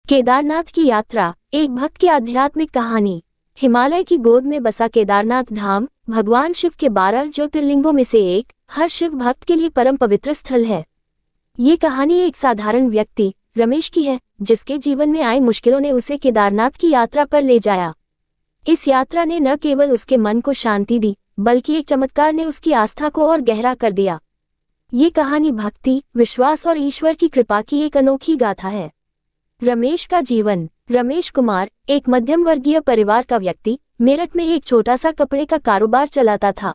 केदारनाथ की यात्रा, एक भक्त की आध्यात्मिक कहानी। हिमालय की गोद में बसा केदारनाथ धाम भगवान शिव के 12 ज्योतिर्लिंगों में से एक, हर शिव भक्त के लिए परम पवित्र स्थल है। ये कहानी एक साधारण व्यक्ति रमेश की है, जिसके जीवन में आई मुश्किलों ने उसे केदारनाथ की यात्रा पर ले जाया। इस यात्रा ने न केवल उसके मन को शांति दी, बल्कि एक चमत्कार ने उसकी आस्था को और गहरा कर दिया। ये कहानी भक्ति, विश्वास और ईश्वर की कृपा की एक अनोखी गाथा है। रमेश का जीवन। रमेश कुमार एक मध्यम वर्गीय परिवार का व्यक्ति मेरठ में एक छोटा सा कपड़े का कारोबार चलाता था।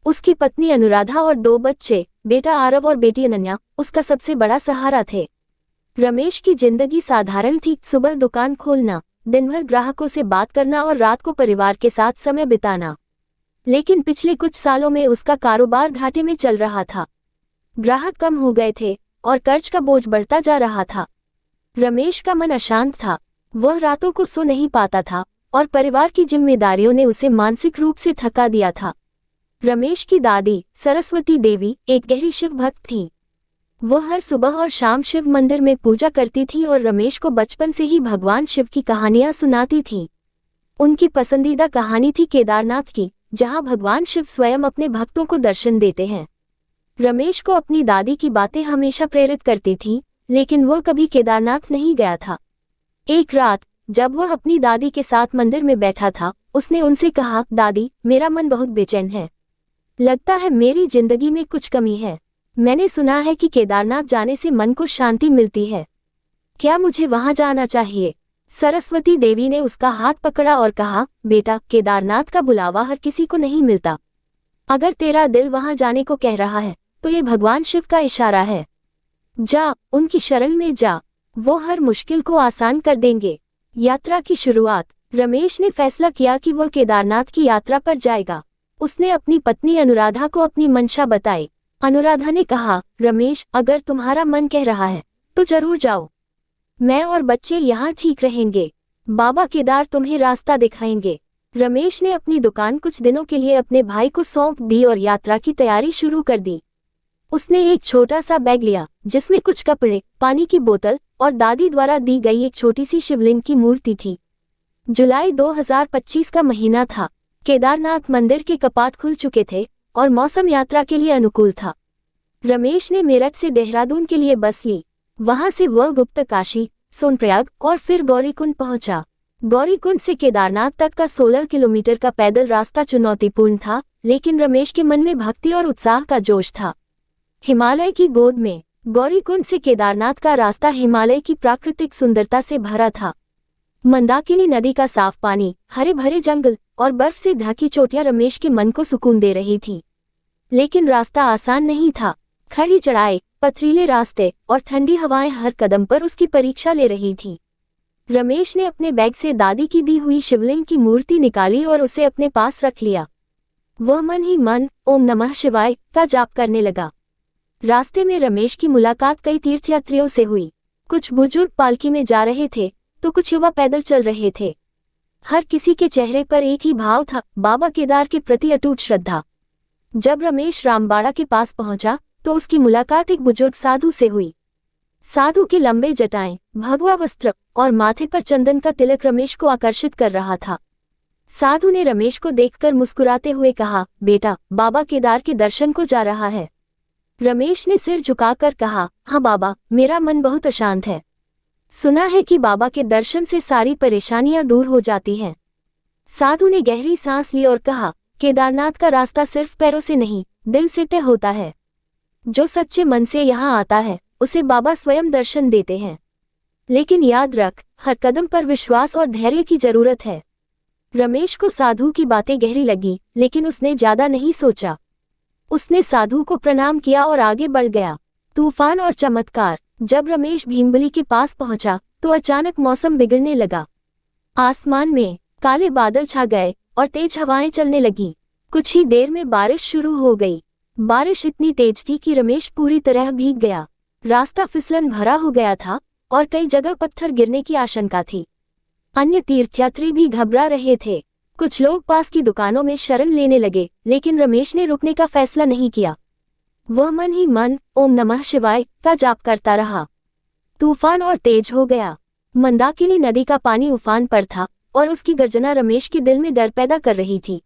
उसकी पत्नी अनुराधा और 2 बच्चे, बेटा आरव और बेटी अनन्या, उसका सबसे बड़ा सहारा थे। रमेश की जिंदगी साधारण थी। सुबह दुकान खोलना, दिन भर ग्राहकों से बात करना और रात को परिवार के साथ समय बिताना। लेकिन पिछले कुछ सालों में उसका कारोबार घाटे में चल रहा था। ग्राहक कम हो गए थे और कर्ज का बोझ बढ़ता जा रहा था। रमेश का मन अशांत था। वह रातों को सो नहीं पाता था और परिवार की जिम्मेदारियों ने उसे मानसिक रूप से थका दिया था। रमेश की दादी सरस्वती देवी एक गहरी शिव भक्त थी। वह हर सुबह और शाम शिव मंदिर में पूजा करती थी और रमेश को बचपन से ही भगवान शिव की कहानियां सुनाती थी। उनकी पसंदीदा कहानी थी केदारनाथ की, जहां भगवान शिव स्वयं अपने भक्तों को दर्शन देते हैं। रमेश को अपनी दादी की बातें हमेशा प्रेरित करती थी, लेकिन वह कभी केदारनाथ नहीं गया था। एक रात जब वह अपनी दादी के साथ मंदिर में बैठा था, उसने उनसे कहा, दादी, मेरा मन बहुत बेचैन है। लगता है मेरी जिंदगी में कुछ कमी है। मैंने सुना है कि केदारनाथ जाने से मन को शांति मिलती है। क्या मुझे वहां जाना चाहिए? सरस्वती देवी ने उसका हाथ पकड़ा और कहा, बेटा, केदारनाथ का बुलावा हर किसी को नहीं मिलता। अगर तेरा दिल वहां जाने को कह रहा है, तो ये भगवान शिव का इशारा है। जा, उनकी शरण में जा, वो हर मुश्किल को आसान कर देंगे। यात्रा की शुरुआत। रमेश ने फैसला किया कि वह केदारनाथ की यात्रा पर जाएगा। उसने अपनी पत्नी अनुराधा को अपनी मंशा बताई। अनुराधा ने कहा, रमेश, अगर तुम्हारा मन कह रहा है तो जरूर जाओ। मैं और बच्चे यहाँ ठीक रहेंगे। बाबा केदार तुम्हें रास्ता दिखाएंगे। रमेश ने अपनी दुकान कुछ दिनों के लिए अपने भाई को सौंप दी और यात्रा की तैयारी शुरू कर दी। उसने एक छोटा सा बैग लिया, जिसमें कुछ कपड़े, पानी की बोतल और दादी द्वारा दी गई एक छोटी सी शिवलिंग की मूर्ति थी। जुलाई 2025 का महीना था। केदारनाथ मंदिर के कपाट खुल चुके थे और मौसम यात्रा के लिए अनुकूल था। रमेश ने मेरठ से देहरादून के लिए बस ली। वहां से वह गुप्तकाशी, सोनप्रयाग और फिर गौरीकुंड पहुंचा। गौरीकुंड से केदारनाथ तक का 16 किलोमीटर का पैदल रास्ता चुनौतीपूर्ण था, लेकिन रमेश के मन में भक्ति और उत्साह का जोश था। हिमालय की गोद में। गौरीकुंड से केदारनाथ का रास्ता हिमालय की प्राकृतिक सुंदरता से भरा था। मंदाकिनी नदी का साफ पानी, हरे भरे जंगल और बर्फ से ढकी चोटियां रमेश के मन को सुकून दे रही थी। लेकिन रास्ता आसान नहीं था। खड़ी चढ़ाई, पथरीले रास्ते और ठंडी हवाएं हर कदम पर उसकी परीक्षा ले रही थी। रमेश ने अपने बैग से दादी की दी हुई शिवलिंग की मूर्ति निकाली और उसे अपने पास रख लिया। वह मन ही मन ओम नमः शिवाय का जाप करने लगा। रास्ते में रमेश की मुलाकात कई तीर्थयात्रियों से हुई। कुछ बुजुर्ग पालकी में जा रहे थे तो कुछ युवा पैदल चल रहे थे। हर किसी के चेहरे पर एक ही भाव था, बाबा केदार के प्रति अटूट श्रद्धा। जब रमेश रामबाड़ा के पास पहुंचा तो उसकी मुलाकात एक बुजुर्ग साधु से हुई। साधु के लंबे जटाएं, भगवा वस्त्र और माथे पर चंदन का तिलक रमेश को आकर्षित कर रहा था। साधु ने रमेश को देखकर मुस्कुराते हुए कहा, बेटा, बाबा केदार के दर्शन को जा रहा है। रमेश ने सिर झुकाकर कहा, हाँ बाबा, मेरा मन बहुत अशांत है। सुना है कि बाबा के दर्शन से सारी परेशानियां दूर हो जाती हैं। साधु ने गहरी सांस ली और कहा, केदारनाथ का रास्ता सिर्फ पैरों से नहीं, दिल से तय होता है। जो सच्चे मन से यहाँ आता है, उसे बाबा स्वयं दर्शन देते हैं। लेकिन याद रख, हर कदम पर विश्वास और धैर्य की जरूरत है। रमेश को साधु की बातें गहरी लगी, लेकिन उसने ज्यादा नहीं सोचा। उसने साधु को प्रणाम किया और आगे बढ़ गया। तूफान और चमत्कार। जब रमेश भीमबली के पास पहुंचा तो अचानक मौसम बिगड़ने लगा। आसमान में काले बादल छा गए और तेज हवाएं चलने लगी। कुछ ही देर में बारिश शुरू हो गई। बारिश इतनी तेज थी कि रमेश पूरी तरह भीग गया। रास्ता फिसलन भरा हो गया था और कई जगह पत्थर गिरने की आशंका थी। अन्य तीर्थयात्री भी घबरा रहे थे। कुछ लोग पास की दुकानों में शरण लेने लगे, लेकिन रमेश ने रुकने का फैसला नहीं किया। वह मन ही मन ओम नमः शिवाय का जाप करता रहा। तूफान और तेज हो गया। मंदाकिनी नदी का पानी उफान पर था और उसकी गर्जना रमेश के दिल में डर पैदा कर रही थी।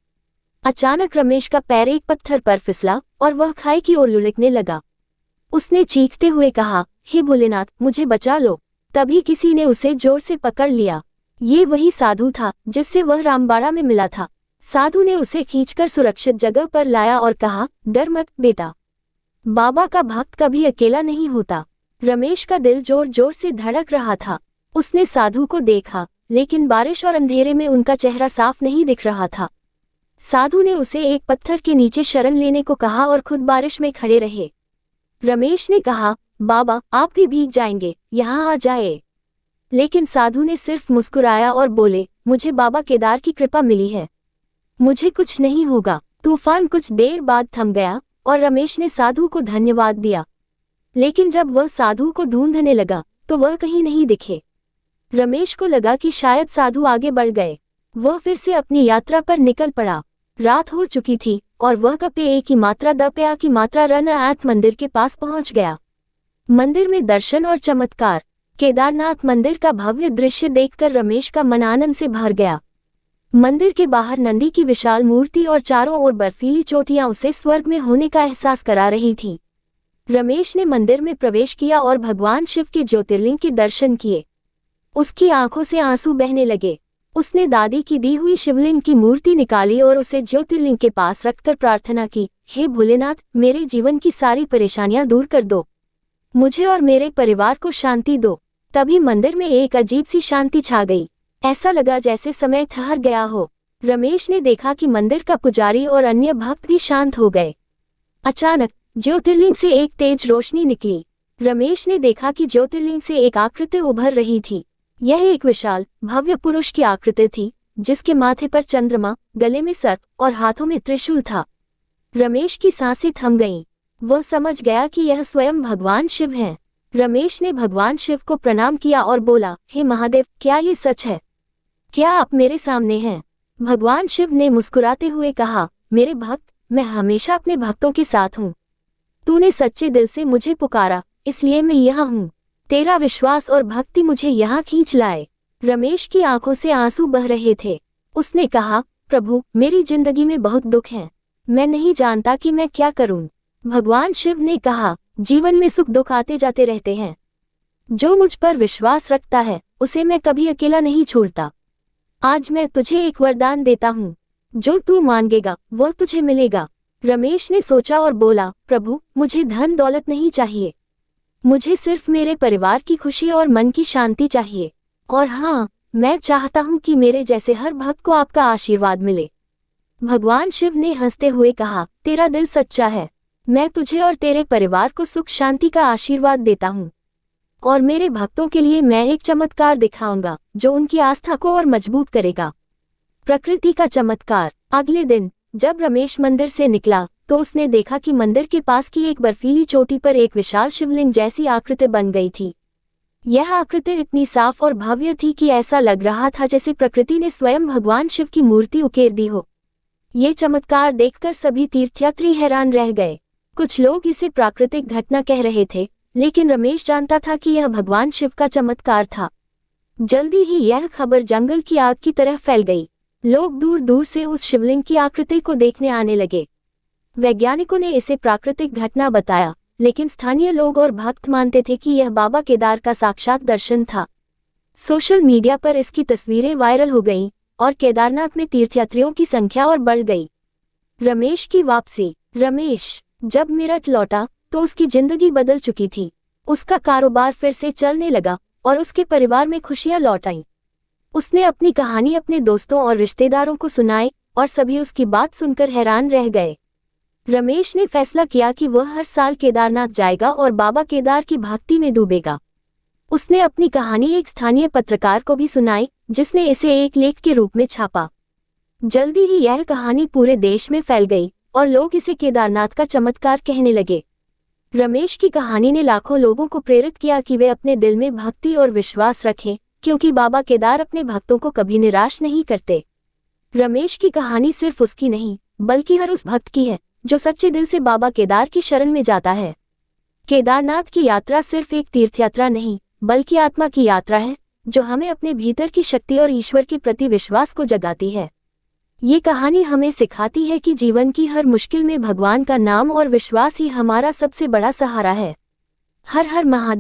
अचानक रमेश का पैर एक पत्थर पर फिसला और वह खाई की ओर लुढ़कने लगा। उसने चीखते हुए कहा, हे भोलेनाथ, मुझे बचा लो। तभी किसी ने उसे जोर से पकड़ लिया। ये वही साधु था जिससे वह रामबाड़ा में मिला था। साधु ने उसे खींचकर सुरक्षित जगह पर लाया और कहा, डर मत बेटा, बाबा का भक्त कभी अकेला नहीं होता। रमेश का दिल जोर जोर से धड़क रहा था। उसने साधु को देखा, लेकिन बारिश और अंधेरे में उनका चेहरा साफ नहीं दिख रहा था। साधु ने उसे एक पत्थर के नीचे शरण लेने को कहा और खुद बारिश में खड़े रहे। रमेश ने कहा, बाबा आप भी भीग जाएंगे, यहाँ आ जाए। लेकिन साधु ने सिर्फ मुस्कुराया और बोले, मुझे बाबा केदार की कृपा मिली है, मुझे कुछ नहीं होगा। तूफान कुछ देर बाद थम गया और रमेश ने साधु को धन्यवाद दिया। लेकिन जब वह साधु को ढूंढने लगा तो वह कहीं नहीं दिखे। रमेश को लगा कि शायद साधु आगे बढ़ गए। वह फिर से अपनी यात्रा पर निकल पड़ा। रात हो चुकी थी और वह कपे ए की मात्रा द पे आ की मात्रा रन आत मंदिर के पास पहुंच गया। मंदिर में दर्शन और चमत्कार। केदारनाथ मंदिर का भव्य दृश्य देखकर रमेश का मन आनंद से भर गया। मंदिर के बाहर नंदी की विशाल मूर्ति और चारों ओर बर्फीली चोटियां उसे स्वर्ग में होने का एहसास करा रही थी। रमेश ने मंदिर में प्रवेश किया और भगवान शिव के ज्योतिर्लिंग के दर्शन किए। उसकी आंखों से आंसू बहने लगे। उसने दादी की दी हुई शिवलिंग की मूर्ति निकाली और उसे ज्योतिर्लिंग के पास रखकर प्रार्थना की, हे भोलेनाथ, मेरे जीवन की सारी परेशानियां दूर कर दो, मुझे और मेरे परिवार को शांति दो। तभी मंदिर में एक अजीब सी शांति छा गई। ऐसा लगा जैसे समय ठहर गया हो। रमेश ने देखा कि मंदिर का पुजारी और अन्य भक्त भी शांत हो गए। अचानक ज्योतिर्लिंग से एक तेज रोशनी निकली। रमेश ने देखा कि ज्योतिर्लिंग से एक आकृति उभर रही थी। यह एक विशाल भव्य पुरुष की आकृति थी, जिसके माथे पर चंद्रमा, गले में सर्प और हाथों में त्रिशूल था। रमेश की सांसें थम गईं। वह समझ गया कि यह स्वयं भगवान शिव हैं। रमेश ने भगवान शिव को प्रणाम किया और बोला, हे महादेव, क्या ये सच है? क्या आप मेरे सामने हैं? भगवान शिव ने मुस्कुराते हुए कहा, मेरे भक्त, मैं हमेशा अपने भक्तों के साथ हूँ। तूने सच्चे दिल से मुझे पुकारा, इसलिए मैं यहाँ हूँ। तेरा विश्वास और भक्ति मुझे यहाँ खींच लाए। रमेश की आंखों से आंसू बह रहे थे। उसने कहा, प्रभु, मेरी जिंदगी में बहुत दुख है, मैं नहीं जानता कि मैं क्या करूं। भगवान शिव ने कहा, जीवन में सुख दुख आते जाते रहते हैं। जो मुझ पर विश्वास रखता है उसे मैं कभी अकेला नहीं छोड़ता। आज मैं तुझे एक वरदान देता हूँ, जो तू मांगेगा वह तुझे मिलेगा। रमेश ने सोचा और बोला, प्रभु, मुझे धन दौलत नहीं चाहिए, मुझे सिर्फ मेरे परिवार की खुशी और मन की शांति चाहिए। और हाँ, मैं चाहता हूँ कि मेरे जैसे हर भक्त को आपका आशीर्वाद मिले। भगवान शिव ने हंसते हुए कहा, तेरा दिल सच्चा है, मैं तुझे और तेरे परिवार को सुख शांति का आशीर्वाद देता हूँ। और मेरे भक्तों के लिए मैं एक चमत्कार दिखाऊंगा जो उनकी आस्था को और मजबूत करेगा। प्रकृति का चमत्कार। अगले दिन जब रमेश मंदिर से निकला तो उसने देखा कि मंदिर के पास की एक बर्फीली चोटी पर एक विशाल शिवलिंग जैसी आकृति बन गई थी। यह आकृति इतनी साफ और भव्य थी कि ऐसा लग रहा था जैसे प्रकृति ने स्वयं भगवान शिव की मूर्ति उकेर दी हो। ये चमत्कार देखकर सभी तीर्थयात्री हैरान रह गए। कुछ लोग इसे प्राकृतिक घटना कह रहे थे, लेकिन रमेश जानता था कि यह भगवान शिव का चमत्कार था। जल्दी ही यह खबर जंगल की आग की तरह फैल गई। लोग दूर दूर से उस शिवलिंग की आकृति को देखने आने लगे। वैज्ञानिकों ने इसे प्राकृतिक घटना बताया, लेकिन स्थानीय लोग और भक्त मानते थे कि यह बाबा केदार का साक्षात दर्शन था। सोशल मीडिया पर इसकी तस्वीरें वायरल हो गईं और केदारनाथ में तीर्थयात्रियों की संख्या और बढ़ गई। रमेश की वापसी। रमेश जब मेरठ लौटा तो उसकी जिंदगी बदल चुकी थी। उसका कारोबार फिर से चलने लगा और उसके परिवार में खुशियां लौट आईं। उसने अपनी कहानी अपने दोस्तों और रिश्तेदारों को सुनाई और सभी उसकी बात सुनकर हैरान रह गए। रमेश ने फैसला किया कि वह हर साल केदारनाथ जाएगा और बाबा केदार की भक्ति में डूबेगा। उसने अपनी कहानी एक स्थानीय पत्रकार को भी सुनाई, जिसने इसे एक लेख के रूप में छापा। जल्दी ही यह कहानी पूरे देश में फैल गई और लोग इसे केदारनाथ का चमत्कार कहने लगे। रमेश की कहानी ने लाखों लोगों को प्रेरित किया कि वे अपने दिल में भक्ति और विश्वास रखें, क्योंकि बाबा केदार अपने भक्तों को कभी निराश नहीं करते। रमेश की कहानी सिर्फ उसकी नहीं, बल्कि हर उस भक्त की है जो सच्चे दिल से बाबा केदार की शरण में जाता है। केदारनाथ की यात्रा सिर्फ एक तीर्थयात्रा नहीं, बल्कि आत्मा की यात्रा है, जो हमें अपने भीतर की शक्ति और ईश्वर के प्रति विश्वास को जगाती है। ये कहानी हमें सिखाती है कि जीवन की हर मुश्किल में भगवान का नाम और विश्वास ही हमारा सबसे बड़ा सहारा है। हर हर महादेव।